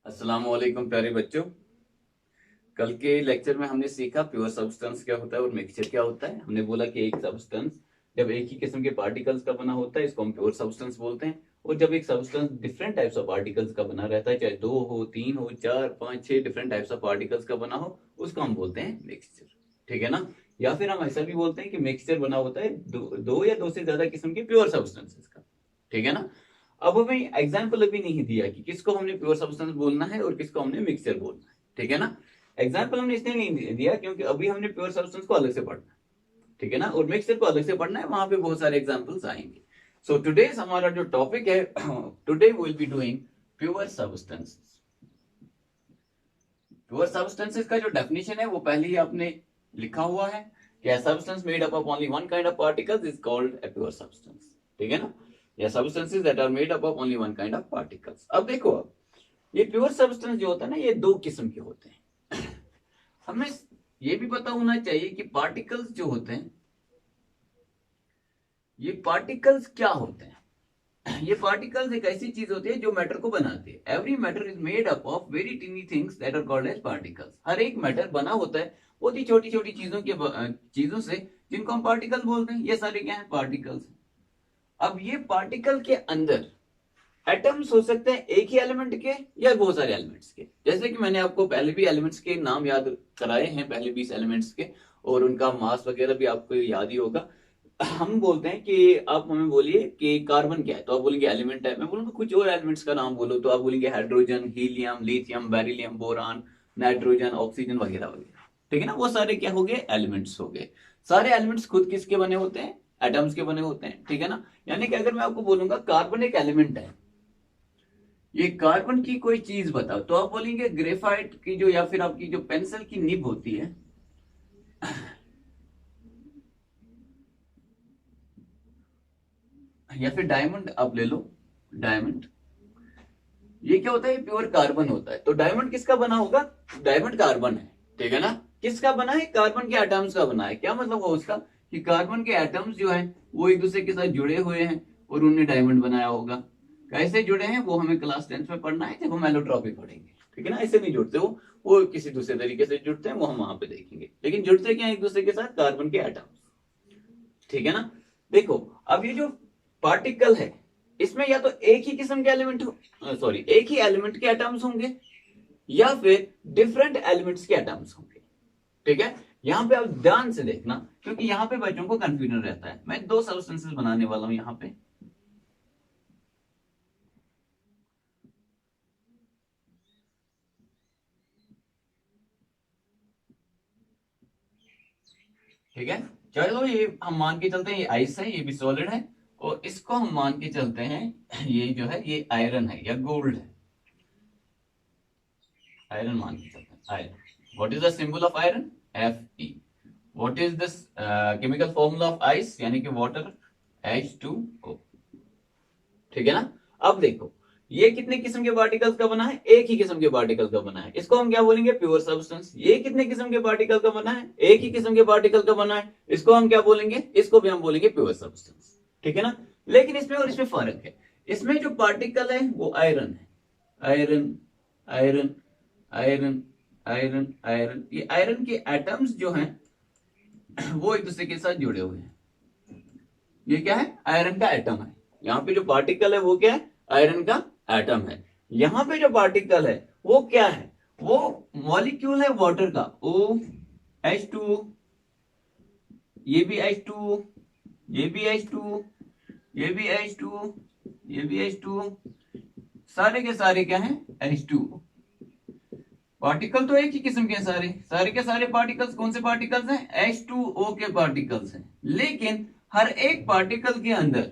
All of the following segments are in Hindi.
अस्सलाम वालेकुम प्यारे बच्चों। कल के लेक्चर में हमने सीखा प्योर सब्सटेंस क्या होता है और मिक्सचर क्या होता है। हमने बोला कि एक सब्सटेंस जब एक ही किस्म के पार्टिकल्स का बना होता है इसको हम प्योर सब्सटेंस बोलते हैं, और जब एक substance different types of particles का बना रहता है, चाहे दो हो, तीन हो, चार, पांच, छह डिफरेंट टाइप्स ऑफ पार्टिकल्स का बना हो, उसको हम बोलते हैं मिक्सचर। ठीक है ना। या फिर हम ऐसा भी बोलते हैं कि मिक्सचर बना होता है दो या दो से ज्यादा किस्म के प्योर सब्सटेंसेस का। ठीक है ना। अब हमें एग्जाम्पल अभी नहीं दिया कि किसको हमने प्योर सब्सटेंस बोलना है और किसको हमने मिक्सचर बोलना है। ठीक है ना। एग्जाम्पल हमने इसलिए नहीं दिया क्योंकि अभी हमने प्योर सब्सटेंस को अलग से पढ़ना है। ठीक है ना। और मिक्सचर को अलग से पढ़ना है, वहां पे बहुत सारे एग्जाम्पल्स आएंगे। सो टुडे हमारा जो टॉपिक है, today will be doing pure substances. Pure substances का जो डेफिनेशन है वो पहले ही आपने लिखा हुआ है कि a substance made up of only one kind of particles is called a pure substance। ठीक है ना। या substances that are made up of only one kind of particles। अब देखो, अब ये प्योर सब्सटेंस जो होता है ना, ये दो किस्म के होते हैं। हमें ये भी पता होना चाहिए कि पार्टिकल्स जो होते हैं, ये पार्टिकल्स क्या होते हैं। ये पार्टिकल्स एक ऐसी चीज होती है जो मैटर को बनाती है। Every matter is made up of very tiny things that are called as particles. हर एक मैटर बना होता है बहुत ही छोटी छोटी चीजों से, जिनको हम पार्टिकल बोलते हैं। ये सारे क्या है? पार्टिकल्स। अब ये पार्टिकल के अंदर एटम्स हो सकते हैं एक ही एलिमेंट के या बहुत सारे एलिमेंट्स के। जैसे कि मैंने आपको पहले भी एलिमेंट्स के नाम याद कराए हैं, पहले 20 एलिमेंट्स के, और उनका मास वगैरह भी आपको याद ही होगा। हम बोलते हैं कि आप हमें बोलिए कि कार्बन क्या है, तो आप बोलेंगे एलिमेंट है। मैं बोलूंगा कुछ और एलिमेंट्स का नाम बोलो, तो आप बोलेंगे hydrogen, helium, lithium, beryllium, boron, nitrogen, oxygen वगैरह वगैरह। ठीक है ना। वो सारे क्या हो गए? एलिमेंट्स हो गए। सारे एलिमेंट्स खुद किसके बने होते हैं? एटम्स के बने होते हैं। ठीक है ना। यानी कि अगर मैं आपको बोलूंगा कार्बन एक एलिमेंट है, ये कार्बन की कोई चीज बताओ, तो आप बोलेंगे ग्रेफाइट की जो, या फिर आपकी जो पेंसिल की निब होती है, या फिर डायमंड आप ले लो, डायमंड। ये क्या होता है? प्योर कार्बन होता है। तो डायमंड किसका बना होगा? डायमंड कार्बन है। ठीक है ना। किसका बना है? कार्बन के एटम्स का बना है। क्या मतलब हुआ उसका? कि कार्बन के एटम्स जो है वो एक दूसरे के साथ जुड़े हुए हैं और उन्होंने डायमंड बनाया होगा। कैसे जुड़े हैं वो हमें क्लास 10 में पढ़ना है जब हम एलोट्रॉपी पढ़ेंगे। ठीक है ना। ऐसे नहीं जुड़ते वो किसी दूसरे तरीके से जुड़ते हैं, वो हम वहां पे देखेंगे। लेकिन जुड़ते क्या एक दूसरे के साथ? कार्बन के एटम्स। ठीक है ना। देखो, अब ये जो पार्टिकल है, इसमें या तो एक ही किस्म के एलिमेंट हो, सॉरी, एक ही एलिमेंट के एटम्स होंगे, या फिर डिफरेंट एलिमेंट्स के एटम्स होंगे। ठीक है। यहां पे आप ध्यान से देखना, क्योंकि यहां पे बच्चों को कंफ्यूजन रहता है। मैं दो सब्सटेंसेस बनाने वाला हूं यहां पे। ठीक है। चलो, ये हम मान के चलते हैं ये आइस है, ये भी सॉलिड है, और इसको हम मान के चलते हैं ये जो है ये आयरन है या गोल्ड है। आयरन मान के चलते हैं, iron. What is the symbol of iron? Fe। What is this chemical formula of ice, यानी कि वाटर? H2O। ठीक है ना। अब देखो, ये कितने किस्म के पार्टिकल्स का बना है? एक ही किस्म के पार्टिकल का बना है। इसको हम क्या बोलेंगे? Pure substance. ये कितने किस्म के पार्टिकल का बना है? एक ही किस्म के पार्टिकल का बना है। इसको हम क्या बोलेंगे? इसको भी हम बोलेंगे प्योर सब्सटेंस। ठीक है ना। लेकिन इसमें और इसमें फर्क है। इसमें जो पार्टिकल है वो आयरन है। Iron, iron, iron, iron, iron. ये आयरन के एटम्स जो हैं वो एक दूसरे के साथ जुड़े हुए हैं। ये क्या है? आयरन का एटम है। यहाँ पे जो पार्टिकल है वो क्या है? आयरन का एटम है। यहाँ पे जो पार्टिकल है वो क्या है? वो मॉलिक्यूल है वाटर का, OH2। ये भी H2, ये भी H2, ये भी H2, ये भी H2। सारे के सारे क्या है? H2। पार्टिकल तो एक ही किस्म के हैं सारे। सारे के सारे पार्टिकल्स कौन से पार्टिकल्स हैं? H2O के पार्टिकल्स हैं। लेकिन हर एक पार्टिकल के अंदर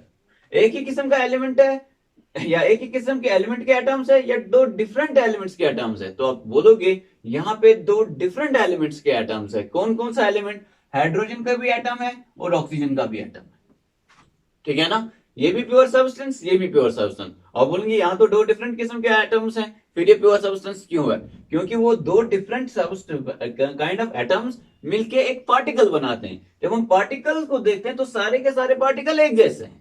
एक ही किस्म का एलिमेंट है, या एक ही किस्म के एलिमेंट के एटम्स है, या दो डिफरेंट एलिमेंट्स के एटम्स है। तो आप बोलोगे यहाँ पे दो डिफरेंट एलिमेंट्स के एटम्स है। कौन कौन सा एलिमेंट? हाइड्रोजन का भी एटम है और ऑक्सीजन का भी एटम है। ठीक है ना। ये भी प्योर सब्सटेंस, ये भी प्योर सब्सटेंस। और बोलेंगे यहाँ तो दो डिफरेंट किस्म के एटम्स हैं, फिर ये प्योर सब्सटेंस क्यों है? क्योंकि वो दो डिफरेंट काइंड ऑफ एटम्स मिलके एक पार्टिकल बनाते हैं। जब हम पार्टिकल को देखते हैं तो सारे के सारे पार्टिकल एक जैसे हैं।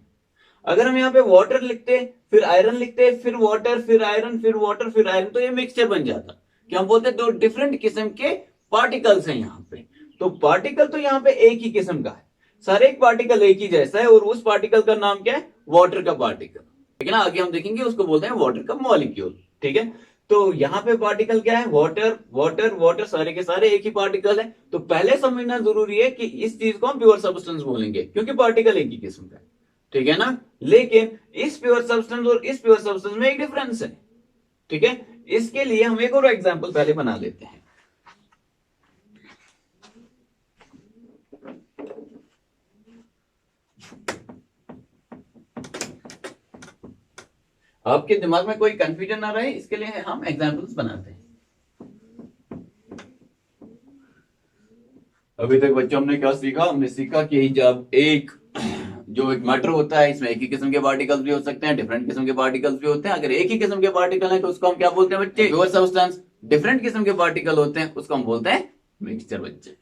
अगर हम यहाँ पे वाटर लिखते फिर आयरन लिखते फिर वाटर फिर आयरन फिर वाटर फिर आयरन, तो ये मिक्सचर बन जाता। क्या हम बोलते हैं, दो डिफरेंट किस्म के पार्टिकल्स हैं यहाँ पे। तो पार्टिकल तो यहाँ पे एक ही किस्म का है, सारे एक पार्टिकल एक ही जैसा है, और उस पार्टिकल का नाम क्या है, वाटर का पार्टिकल। ठीक है ना, आगे हम देखेंगे उसको बोलते हैं वाटर का मॉलिक्यूल। ठीक है, तो यहाँ पे पार्टिकल क्या है, वाटर वाटर वाटर, सारे के सारे एक ही पार्टिकल है। तो पहले समझना जरूरी है कि इस चीज को हम प्योर सब्सटेंस बोलेंगे, क्योंकि पार्टिकल एक ही किस्म का है। ठीक है ना, लेकिन इस प्योर सब्सटेंस और इस प्योर सब्सटेंस में एक डिफरेंस है। ठीक है, इसके लिए हम एक और एग्जांपल पहले बना लेते हैं। आपके दिमाग में कोई कंफ्यूजन ना रहे, इसके लिए हम एग्जांपल्स बनाते हैं। अभी तक बच्चों हमने क्या सीखा, हमने सीखा कि जब एक जो एक मैटर होता है, इसमें एक ही किस्म के पार्टिकल्स भी हो सकते हैं, डिफरेंट किस्म के पार्टिकल्स भी होते हैं। अगर एक ही किस्म के पार्टिकल है तो उसको हम क्या बोलते हैं बच्चे, प्योर सब्सटेंस। डिफरेंट किस्म के पार्टिकल होते हैं उसको हम बोलते हैं मिक्सचर बच्चे।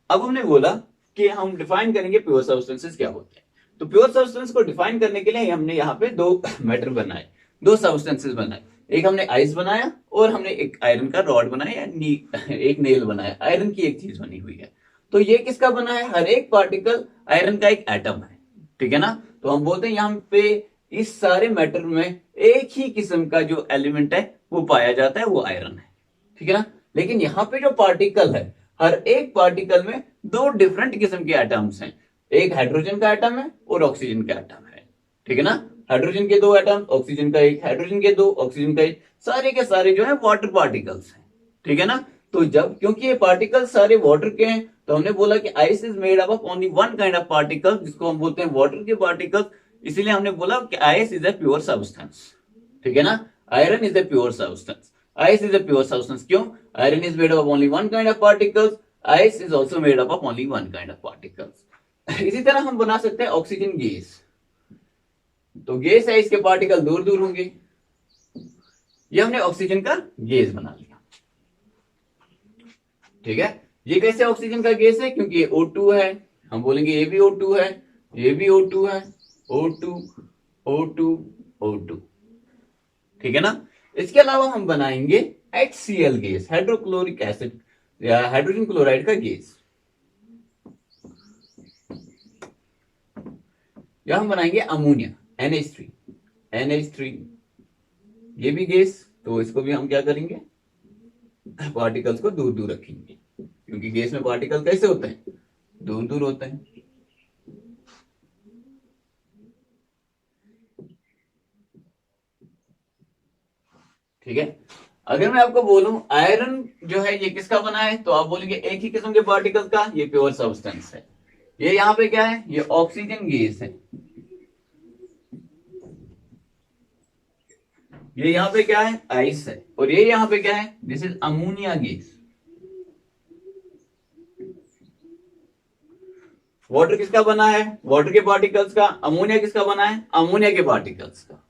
अब हमने बोला कि हम डिफाइन करेंगे प्योर सब्सटेंसेस क्या होते हैं। तो प्योर सब्सटेंस को डिफाइन करने के लिए हमने यहाँ पे दो मैटर बनाए, दो सब्सटेंसेस बनाए। एक हमने आइस बनाया और हमने एक आयरन का रॉड बनाया, एक नेल बनाया, आयरन की एक चीज बनी हुई है। तो ये किसका बना है, हर एक पार्टिकल आयरन का एक एटम है। ठीक है ना, तो हम बोलते हैं यहाँ पे इस सारे मैटर में एक ही किस्म का जो एलिमेंट है वो पाया जाता है, वो आयरन है। ठीक है ना, लेकिन यहाँ पे जो पार्टिकल है, हर एक पार्टिकल में दो डिफरेंट किस्म के एटम्स हैं। एक हाइड्रोजन का एटम है और ऑक्सीजन का एटम है। ठीक है ना, हाइड्रोजन के दो एटम, ऑक्सीजन का एक, हाइड्रोजन के दो, ऑक्सीजन का एक, सारे के सारे जो है वाटर पार्टिकल्स हैं। ठीक है ना, तो जब क्योंकि ये पार्टिकल सारे वाटर के हैं, तो हमने बोला कि ice is made up of only one kind of particle, जिसको हम बोलते हैं वाटर के पार्टिकल्स। इसीलिए हमने बोला कि ice is a pure substance. ठीक है ना, iron is a pure substance, ice is a pure substance. क्यों, iron is made up of only one kind of particles, ice is also made up of only one kind of particles. इसी तरह हम बना सकते हैं ऑक्सीजन गैस। तो गैस है, इसके पार्टिकल दूर दूर होंगे, ये हमने ऑक्सीजन का गैस बना लिया। ठीक है, ये कैसे ऑक्सीजन का गैस है, क्योंकि ये O2 है, हम बोलेंगे ये भी O2 है, ये भी O2 है, O2 O2 O2। ठीक है ना, इसके अलावा हम बनाएंगे HCl गैस, हाइड्रोक्लोरिक एसिड या हाइड्रोजन क्लोराइड का गैस, या हम बनाएंगे अमोनिया NH3 ये भी गैस। तो इसको भी हम क्या करेंगे, पार्टिकल्स को दूर दूर रखेंगे, क्योंकि गैस में पार्टिकल कैसे होते हैं, दूर दूर होते हैं। ठीक है, अगर मैं आपको बोलूं आयरन जो है ये किसका बना है, तो आप बोलेंगे एक ही किस्म के पार्टिकल का, ये प्योर सब्सटेंस है। ये यहाँ पे क्या है, ये ऑक्सीजन गैस है। ये यहाँ पे क्या है, आइस है। और ये यहाँ पे क्या है, this is ammonia gas. Water किसका बना है, वाटर के पार्टिकल्स का। अमोनिया किसका बना है, अमोनिया के पार्टिकल्स का।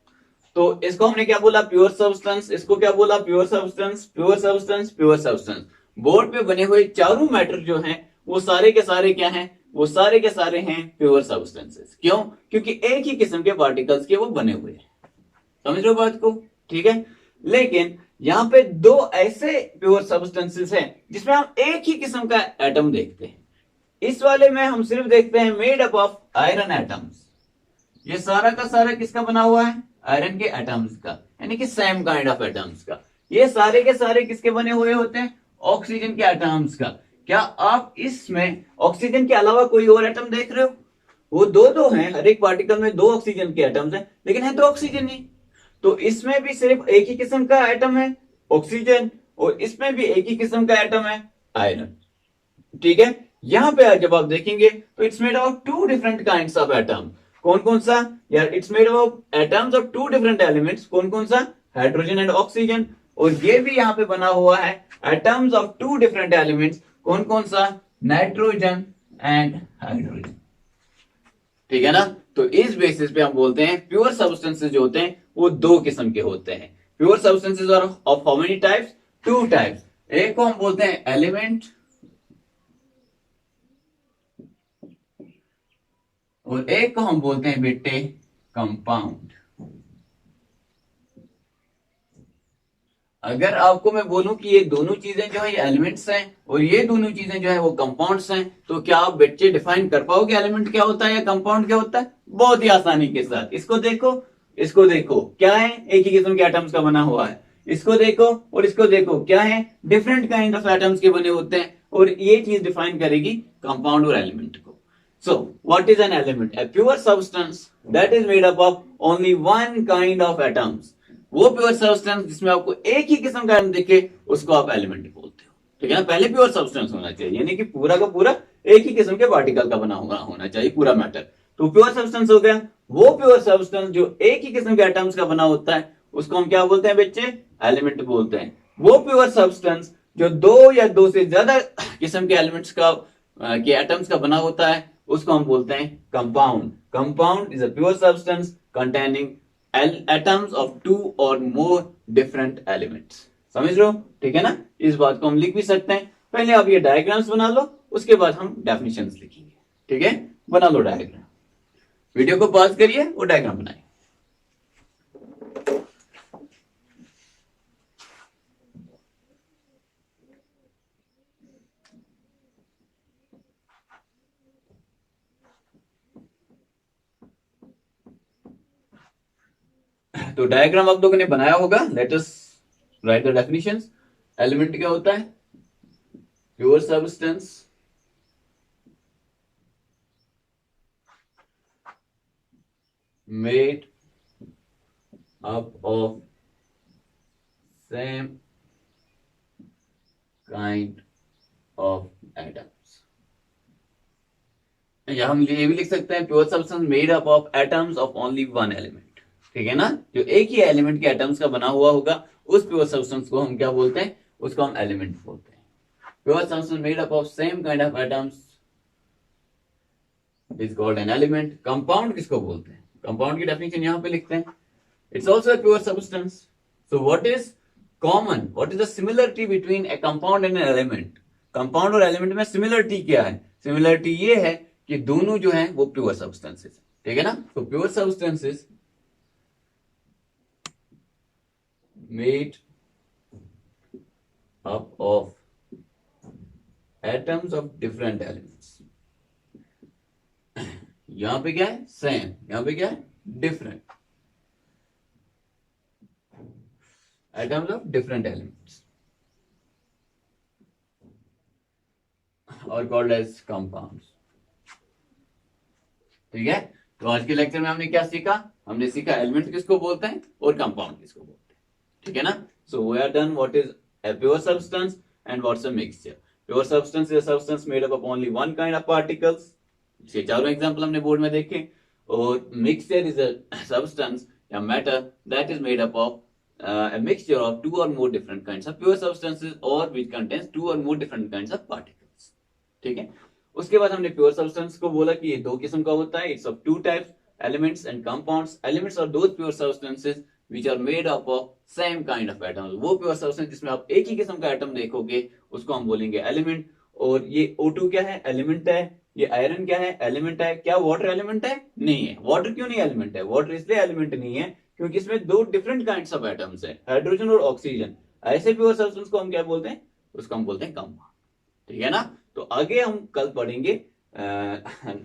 तो इसको हमने क्या बोला, प्योर सब्सटेंस। इसको क्या बोला, pure substance, pure substance, pure substance. Board पे बने हुए चारों मैटर जो हैं वो सारे के सारे क्या हैं, वो सारे के सारे हैं प्योर सब्सटेंसेस। क्यों, क्योंकि एक ही किस्म के पार्टिकल्स के वो बने हुए हैं। समझ रहे हो बात को। ठीक है, लेकिन यहाँ पे दो ऐसे प्योर सब्सटेंसेस हैं जिसमें हम एक ही किस्म का एटम देखते हैं। इस वाले में हम सिर्फ देखते हैं made up of iron atoms. ये सारा का सारा किसका बना हुआ है, आयरन के एटम्स का, यानी कि सेम काइंड ऑफ एटम्स का। ये सारे के सारे किसके बने हुए होते हैं, ऑक्सीजन के एटम्स का। क्या आप इसमें ऑक्सीजन के अलावा कोई और एटम देख रहे हो, वो दो दो हैं, हर एक पार्टिकल में दो ऑक्सीजन के एटम्स हैं, लेकिन है तो ऑक्सीजन ही। तो इसमें भी सिर्फ एक ही किस्म का एटम है, ऑक्सीजन, और इसमें भी एक ही किस्म का एटम है, आयरन। ठीक है, यहां पे जब आप देखेंगे तो it's made of two different kinds of atom. कौन कौन सा यार, it's made of atoms of two different elements. कौन कौन सा, हाइड्रोजन एंड ऑक्सीजन। और ये भी यहां पे बना हुआ है atoms of two different elements. कौन कौन सा, नाइट्रोजन एंड हाइड्रोजन। ठीक है ना, तो इस बेसिस पे हम बोलते हैं प्योर सब्सटेंसेस जो होते हैं वो दो किस्म के होते हैं। Pure substances are of how many types, two types. एक को हम बोलते हैं एलिमेंट और एक को हम बोलते हैं बेटे कंपाउंड। अगर आपको मैं बोलूं कि ये दोनों चीजें जो है ये एलिमेंट्स हैं और ये दोनों चीजें जो है वो कंपाउंड्स हैं, तो क्या आप बच्चे डिफाइन कर पाओगे एलिमेंट क्या होता है या कंपाउंड क्या होता है? बहुत ही आसानी के साथ। इसको देखो, इसको देखो, क्या है? एक ही किस्म के एटम्स का बना हुआ है। इसको देखो और इसको देखो, क्या है? डिफरेंट काइंड ऑफ एटम्स के बने होते हैं, और ये चीज डिफाइन करेगी कंपाउंड और एलिमेंट को। So, what is an element? A pure substance that is made up of only one kind of atoms. वो प्योर सब्सटेंस जिसमें आपको एक ही किस्म का एटम दिखे उसको आप एलिमेंट बोलते हो। ठीक है ना? पहले प्योर सब्सटेंस होना चाहिए, यानी कि पूरा का पूरा एक ही किस्म के पार्टिकल का बना होना चाहिए पूरा मैटर, तो प्योर सब्सटेंस हो गया। वो प्योर सब्सटेंस जो एक ही किस्म के एटम्स का बना होता है उसको हम क्या बोलते हैं बच्चे? एलिमेंट बोलते हैं। वो प्योर सब्सटेंस जो दो या दो से ज्यादा किस्म के एलिमेंट्स का के एटम्स का बना होता है उसको हम बोलते हैं compound. Compound is a pure substance containing atoms of two or more different elements। समझ रहे हो? ठीक है ना? इस बात को हम लिख भी सकते हैं। पहले आप ये डायग्राम्स बना लो, उसके बाद हम डेफिनेशंस लिखेंगे। ठीक है? बना लो डायग्राम, वीडियो को पॉज करिए और डायग्राम बनाइए। तो डायग्राम आप लोगों ने बनाया होगा। Let us right the definitions. Element क्या होता है? Pure substance made up of same kind of atoms. या हम ये भी लिख सकते हैं pure substance made up of atoms of only one element. ठीक है ना? जो एक ही एलिमेंट के एटम्स का बना हुआ होगा उस प्योर सब्सटेंस को हम क्या बोलते हैं? उसको हम एलिमेंट बोलते हैं। Pure substance made up of same kind of atoms is called an element. Compound किसको बोलते हैं? कंपाउंड की डेफिनेशन यहां पे लिखते हैं। It's also a pure substance. So what is common, what is the similarity between A compound and an element? Compound और एलिमेंट में सिमिलरिटी क्या है? सिमिलरिटी ये है कि दोनों जो है वो प्योर सब्सटेंसेस। ठीक है ना? तो pure substances made up of atoms of different elements। यहां पे क्या है? सेम। यहां पे क्या है? Different. atoms of different elements और called as compounds। ठीक है? तो आज के लेक्चर में हमने क्या सीखा? हमने सीखा एलिमेंट किसको बोलते हैं और कंपाउंड किसको बोलते हैं। ठीक है ना? So we are done what is a pure substance and what's a mixture। Pure substance is a substance made up of only one kind of particles। इसके चारों एग्जांपल हमने बोर्ड में देखे। और mixture is a substance या matter that is made up of a mixture of two or more different kinds of pure substances or which contains two or more different kinds of particles। ठीक है? उसके बाद हमने प्योर सब्सटेंस को बोला कि ये दो किस्म का होता है। It's of two types, elements and compounds. Elements are those pure substances which are made up of same kind of atoms। वो प्योर सब्सटेंस जिसमें आप एक ही किस्म का एटम देखोगे उसको हम बोलेंगे एलिमेंट। और ये O2 क्या है? एलिमेंट है। ये आयरन क्या है? एलिमेंट है। क्या वाटर एलिमेंट है? नहीं है। वाटर क्यों नहीं एलिमेंट है? वाटर इसलिए एलिमेंट नहीं है क्योंकि इसमें दो डिफरेंट काइंड्स ऑफ एटम्स है, हाइड्रोजन और ऑक्सीजन। ऐसे प्योर सब्सटेंस को हम क्या बोलते हैं? उसको हम बोलते हैं कंपाउंड। ठीक है ना? तो आगे हम कल पढ़ेंगे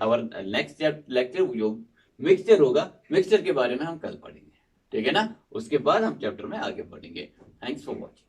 और नेक्स्ट लेक्चर जो मिक्सचर होगा, मिक्सचर के बारे में हम कल पढ़ेंगे। ठीक है ना? उसके बाद हम चैप्टर में आगे बढ़ेंगे। Thanks for watching.